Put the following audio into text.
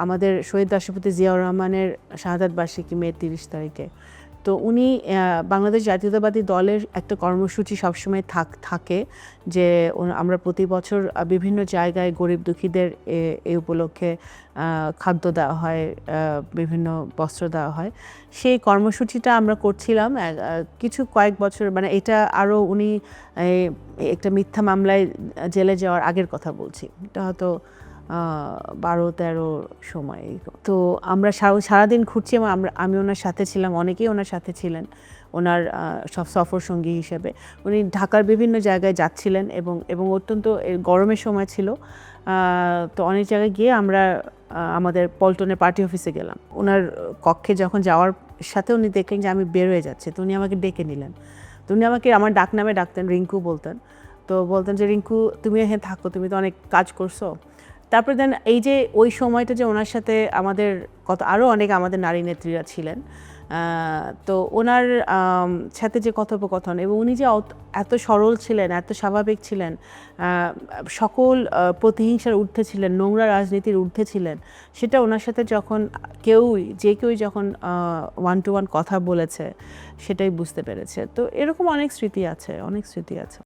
আমাদের শহীদ রাষ্ট্রপতি জিয়াউর রহমানের শাহাদাত বার্ষিকী মে ৩০ তারিখে। তো উনি বাংলাদেশ জাতীয়তাবাদী দলের একটা কর্মসূচি সবসময় থাকে যে আমরা প্রতি বছর বিভিন্ন জায়গায় গরিব দুঃখীদের এই উপলক্ষে খাদ্য দেওয়া হয়, বিভিন্ন বস্ত্র দেওয়া হয়। সেই কর্মসূচিটা আমরা করছিলাম কয়েক বছর, মানে এটা আরও উনি একটা মিথ্যা মামলায় জেলে যাওয়ার আগের কথা বলছি, এটা হয়তো 12-13 সময়। তো আমরা সারাদিন ঘুরছি এবং আমি ওনার সাথে ছিলাম, অনেকেই ওনার সাথে ছিলেন ওনার সব সফর সঙ্গী হিসেবে। উনি ঢাকার বিভিন্ন জায়গায় যাচ্ছিলেন এবং অত্যন্ত গরমের সময় ছিল। তো অনেক জায়গায় গিয়ে আমরা আমাদের পল্টনের পার্টি অফিসে গেলাম। ওনার কক্ষে যখন যাওয়ার সাথে উনি দেখলেন যে আমি বের হয়ে যাচ্ছি, তো উনি আমাকে ডেকে নিলেন। তো উনি আমাকে আমার ডাক নামে ডাকতেন, রিঙ্কু বলতেন। তো বলতেন যে, রিঙ্কু তুমি এখানে থাকো, তুমি তো অনেক কাজ করছো। তারপরে দেন এই যে ওই সময়টা যে ওনার সাথে আমাদের আরও অনেক আমাদের নারী নেত্রীরা ছিলেন, তো ওনার সাথে যে কথোপকথন, এবং উনি যে এত সরল ছিলেন, এত স্বাভাবিক ছিলেন, সকল প্রতিহিংসার ঊর্ধ্বে ছিলেন, নোংরা রাজনীতির ঊর্ধ্বে ছিলেন, সেটা ওনার সাথে যখন যে কেউই যখন ওয়ান টু ওয়ান কথা বলেছে সেটাই বুঝতে পেরেছে। তো এরকম অনেক স্মৃতি আছে, অনেক স্মৃতি আছে।